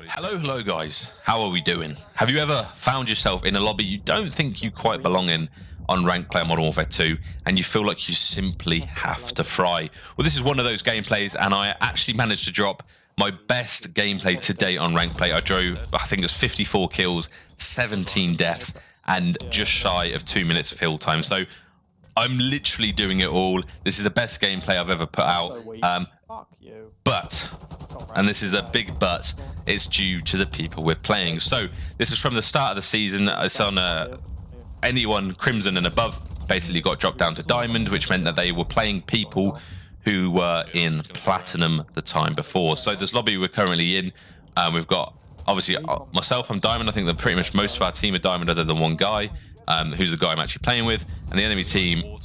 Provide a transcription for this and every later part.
Hello guys, how are we doing? Have you ever found yourself in a lobby you don't think you quite belong in on ranked play Modern Warfare 2 and you feel like you simply have to fry? Well, this is one of those gameplays, and I actually managed to drop my best gameplay to date on ranked play. I drove, I think it was 54 kills, 17 deaths, and just shy of 2 minutes of hill time. So I'm literally doing it all. This is the best gameplay I've ever put out. But, and this is a big but, it's due to the people we're playing. So this is from the start of the season. It's on anyone Crimson and above basically got dropped down to Diamond, which meant that they were playing people who were in Platinum the time before. So this lobby we're currently in, we've got obviously myself, I'm Diamond. I think that pretty much most of our team are Diamond other than one guy, who's the guy I'm actually playing with, and the enemy team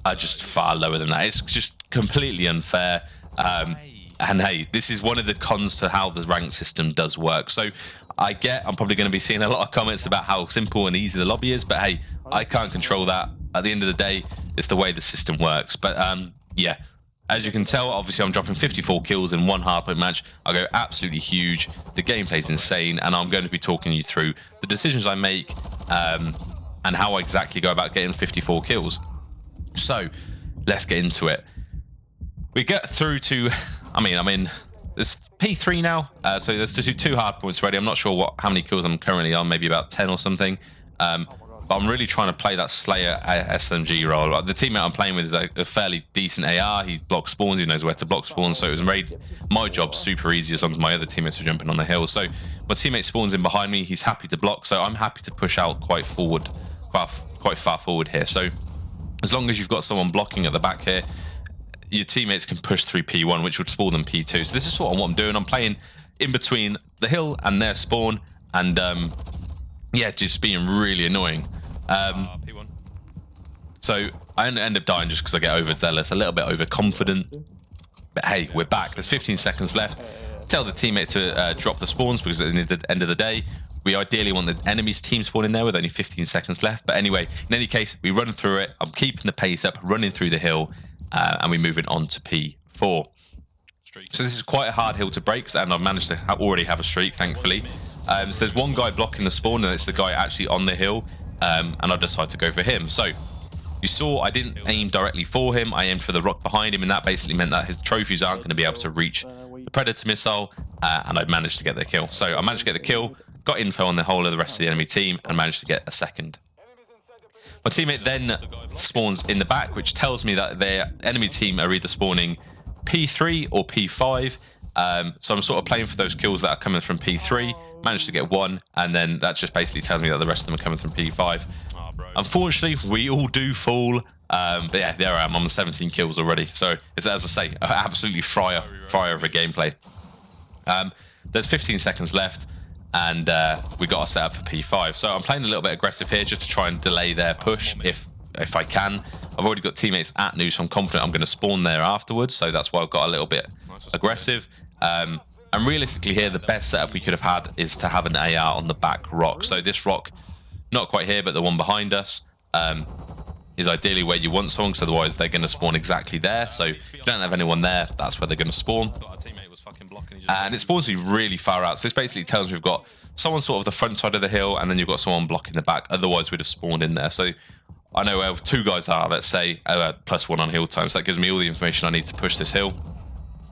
are just far lower than that. It's just completely unfair. And hey, this is one of the cons to how the rank system does work. So I'm probably going to be seeing a lot of comments about how simple and easy the lobby is, but hey, I can't control that. At the end of the day, it's the way the system works. But yeah, as you can tell, obviously I'm dropping 54 kills in one hardpoint match. I go absolutely huge. The gameplay's insane, and I'm going to be talking you through the decisions I make and how I exactly go about getting 54 kills. So let's get into it. We get through to, I'm in this P3 now, so there's two hard points ready. I'm not sure how many kills I'm currently on, maybe about 10 or something. But I'm really trying to play that Slayer SMG role. The teammate I'm playing with is a fairly decent AR. He blocks spawns, he knows where to block spawns, so it was made my job super easy as long as my other teammates are jumping on the hill. So my teammate spawns in behind me, he's happy to block, so I'm happy to push out quite far forward here. So as long as you've got someone blocking at the back here, your teammates can push through P1, which would spawn them P2. So this is sort of what I'm doing. I'm playing in between the hill and their spawn, and yeah, just being really annoying. P1. So I end up dying just because I get overzealous, a little bit overconfident. But hey, we're back. There's 15 seconds left. Tell the teammate to drop the spawns, because at the end of the day, we ideally want the enemy's team spawn in there with only 15 seconds left. But anyway, in any case, we run through it. I'm keeping the pace up, running through the hill. And we're moving on to P4. So this is quite a hard hill to break, and I've managed to already have a streak, thankfully. So there's one guy blocking the spawn, and it's the guy actually on the hill, and I decided to go for him. So you saw I didn't aim directly for him, I aimed for the rock behind him, and that basically meant that his trophies aren't going to be able to reach the Predator missile, and I managed to get the kill. So I managed to get the kill, got info on the whole of the rest of the enemy team, and managed to get a second. My teammate then spawns in the back, which tells me that their enemy team are either spawning P3 or P5. So I'm sort of playing for those kills that are coming from P3. Managed to get one, and then that just basically tells me that the rest of them are coming from P5. Unfortunately, we all do fall. But yeah, there I am. I'm on 17 kills already. So it's, as I say, absolutely fryer of a gameplay. There's 15 seconds left. And we got our setup for P5. So I'm playing a little bit aggressive here just to try and delay their push if I can. I've already got teammates at New, so I'm confident I'm going to spawn there afterwards. So that's why I've got a little bit aggressive. And realistically here, the best setup we could have had is to have an AR on the back rock. So this rock, not quite here, but the one behind us, is ideally where you want someone, because otherwise they're going to spawn exactly there. So if you don't have anyone there, that's where they're going to spawn. And it spawns me really far out. So this basically tells me we've got someone sort of the front side of the hill, and then you've got someone blocking the back. Otherwise, we'd have spawned in there. So I know where two guys are, let's say, +1 on hill time. So that gives me all the information I need to push this hill.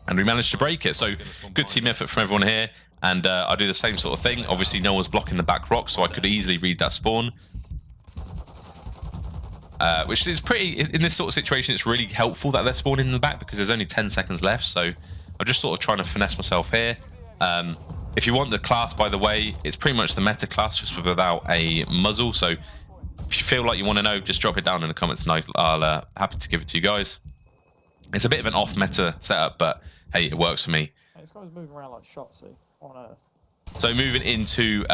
And we managed to break it. So good team effort from everyone here. And I do the same sort of thing. Obviously, no one's blocking the back rock, so I could easily read that spawn. Which is pretty, in this sort of situation, it's really helpful that they're spawning in the back, because there's only 10 seconds left. So I'm just sort of trying to finesse myself here. If you want the class, by the way, it's pretty much the meta class, just without a muzzle. So if you feel like you want to know, just drop it down in the comments, and I'll happy to give it to you guys. It's a bit of an off-meta setup, but hey, it works for me. This guy's moving around like Shotzi on Earth. So moving into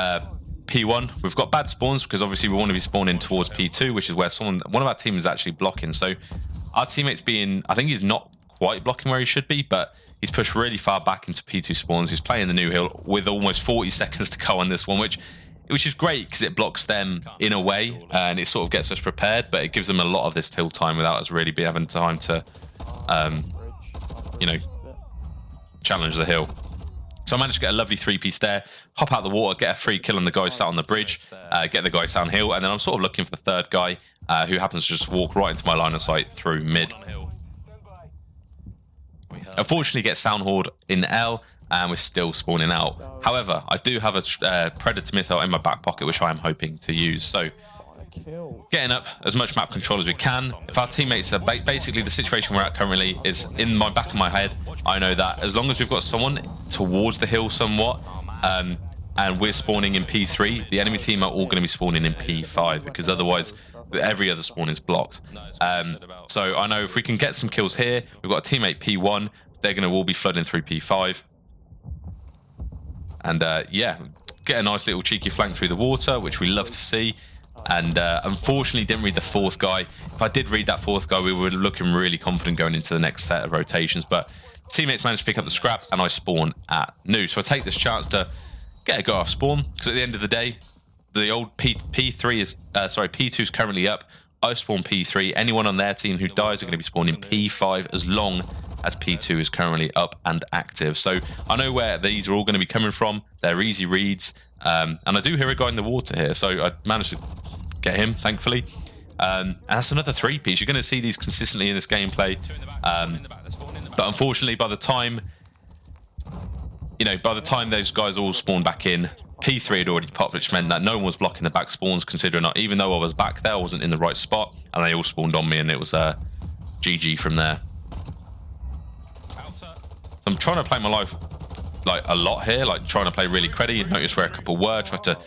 P1, we've got bad spawns, because obviously we want to be spawning towards P2, which is where one of our team is actually blocking. So our teammate's being, I think he's not quite blocking where he should be, but he's pushed really far back into P2 spawns. He's playing the new hill with almost 40 seconds to go on this one, which is great because it blocks them in a way, and it sort of gets us prepared, but it gives them a lot of this hill time without us really having time to, you know, challenge the hill. So I managed to get a lovely 3-piece there, hop out the water, get a free kill on the guy sat on the bridge, get the guy downhill, and then I'm sort of looking for the third guy who happens to just walk right into my line of sight through mid. Unfortunately, get Soundhorde in L, and we're still spawning out. However, I do have a Predator missile in my back pocket, which I am hoping to use. So, getting up as much map control as we can. If our teammates are basically the situation we're at currently is in my back of my head, I know that as long as we've got someone towards the hill somewhat, and we're spawning in P3, the enemy team are all going to be spawning in P5, because otherwise every other spawn is blocked. So I know if we can get some kills here, we've got a teammate P1, they're going to all be flooding through P5. And yeah, get a nice little cheeky flank through the water, which we love to see. And unfortunately didn't read the fourth guy. If I did read that fourth guy, we were looking really confident going into the next set of rotations, but teammates managed to pick up the scrap and I spawn at new. So I take this chance to get a go off spawn, because at the end of the day, the old P2 is currently up. I spawn P3. Anyone on their team who dies are going to be spawning P5 as long as P2 is currently up and active. So I know where these are all going to be coming from. They're easy reads. And I do hear a guy in the water here, so I managed to get him, thankfully. And that's another 3-piece. You're going to see these consistently in this gameplay. But unfortunately, by the time those guys all spawned back in, P3 had already popped, which meant that no one was blocking the back spawns, considering even though I was back there, I wasn't in the right spot, and they all spawned on me, and it was GG from there. I'm trying to play my life like a lot here, like trying to play really credible. You notice where a couple were, try to,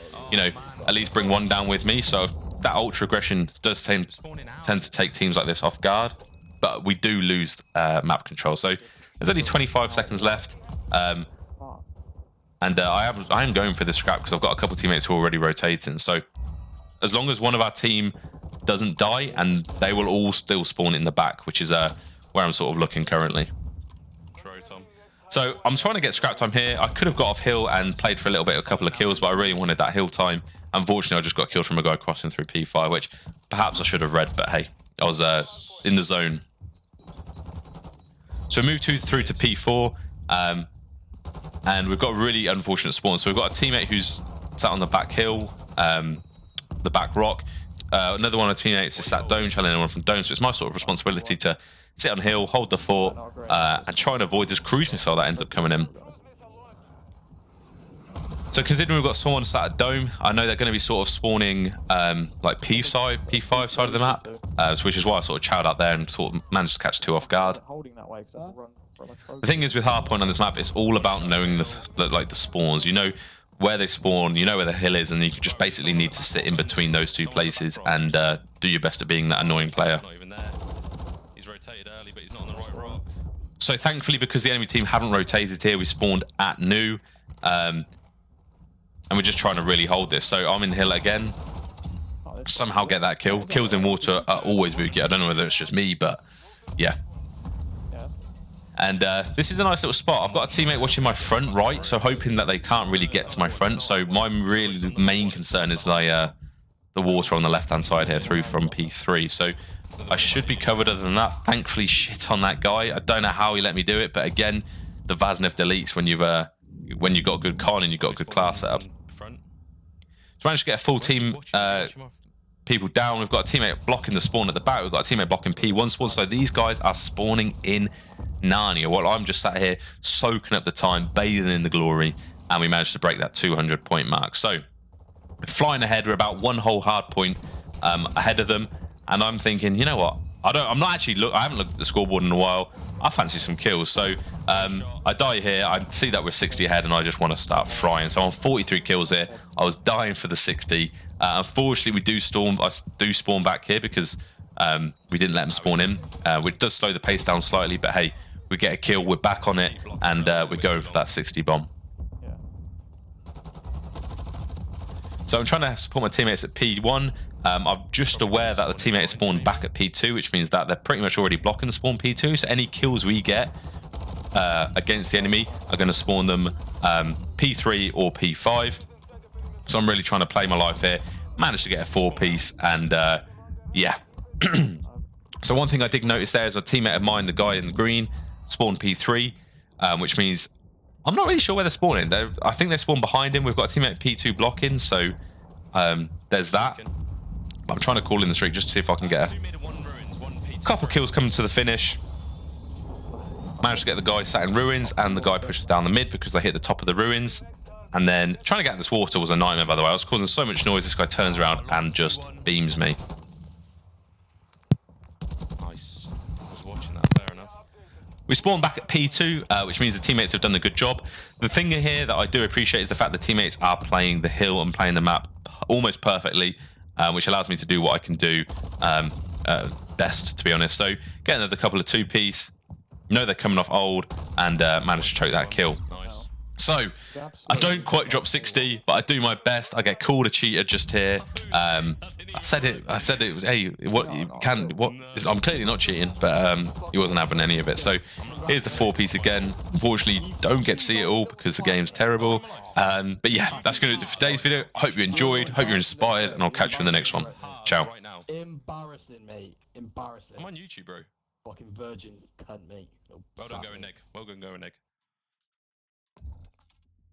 at least bring one down with me. So that ultra aggression does tend to take teams like this off guard, but we do lose map control. So there's only 25 seconds left, and I am going for this scrap because I've got a couple teammates who are already rotating. So as long as one of our team doesn't die, and they will all still spawn in the back, which is where I'm sort of looking currently. So I'm trying to get scrap time here. I could have got off hill and played for a couple of kills, but I really wanted that hill time. Unfortunately, I just got killed from a guy crossing through P5, which perhaps I should have read, but hey, I was in the zone. So we move through to P4, and we've got a really unfortunate spawn. So we've got a teammate who's sat on the back hill, the back rock. Another one of the teammates is sat dome, challenging anyone from dome, so it's my sort of responsibility to sit on hill, hold the fort, and try and avoid this cruise missile that ends up coming in. So considering we've got someone sat at dome, I know they're going to be sort of spawning like P5 side of the map, which is why I sort of chowed out there and sort of managed to catch 2 off guard. The thing is with hardpoint on this map, it's all about knowing the spawns. You know where they spawn, you know where the hill is, and you just basically need to sit in between those 2 places and do your best at being that annoying player. So thankfully, because the enemy team haven't rotated here, we spawned at new, and we're just trying to really hold this. So I'm in hill again, somehow get that kill. Kills in water are always booky. I don't know whether it's just me, but yeah. And this is a nice little spot. I've got a teammate watching my front right, so hoping that they can't really get to my front. So my really main concern is the water on the left-hand side here through from P3. So I should be covered other than that. Thankfully, shit on that guy. I don't know how he let me do it, but again, the Vaznev deletes when you've got good con and you've got good class setup. So I managed to get a full team people down. We've got a teammate blocking the spawn at the back. We've got a teammate blocking P1 spawn. So these guys are spawning in Narnia while I'm just sat here soaking up the time, bathing in the glory, and we managed to break that 200 point mark. So we're flying ahead. We're about 1 whole hard point ahead of them, and I'm thinking, you know what? I haven't looked at the scoreboard in a while. I fancy some kills. So I die here. I see that we're 60 ahead, and I just want to start frying. So I'm 43 kills here. I was dying for the 60. Unfortunately, I do spawn back here because we didn't let them spawn in, which does slow the pace down slightly. But hey, we get a kill. We're back on it, and we're going for that 60 bomb. So I'm trying to support my teammates at P1. I'm just aware that the teammate is spawned back at P2, which means that they're pretty much already blocking the spawn P2. So any kills we get against the enemy are going to spawn them P3 or P5. So I'm really trying to play my life here. Managed to get a 4-piece, and yeah. So one thing I did notice there is a teammate of mine, the guy in the green, spawned P3, which means I'm not really sure where they're spawning. I think they spawn behind him. We've got a teammate P2 blocking, so there's that. But I'm trying to call in the streak just to see if I can get a couple kills coming to the finish. Managed to get the guy sat in ruins, and the guy pushed down the mid because they hit the top of the ruins. And then trying to get this water was a nightmare, by the way. I was causing so much noise, this guy turns around and just beams me. Nice. I was watching that, fair enough. We spawned back at P2, which means the teammates have done a good job. The thing here that I do appreciate is the fact the teammates are playing the hill and playing the map almost perfectly, which allows me to do what I can do best, to be honest. So getting another couple of two-piece, know they're coming off old, and managed to choke that kill. So I don't quite drop 60, but I do my best. I get called a cheater just here. I said it was, hey, I'm clearly not cheating, but he wasn't having any of it. So here's the 4-piece again. Unfortunately, don't get to see it all because the game's terrible. But yeah, that's going to do it for today's video. Hope you enjoyed, hope you're inspired, and I'll catch you in the next one. Ciao. Embarrassing, mate. Embarrassing. I'm on YouTube, bro. Fucking virgin cunt, mate. Well done, going egg. Well done, going egg.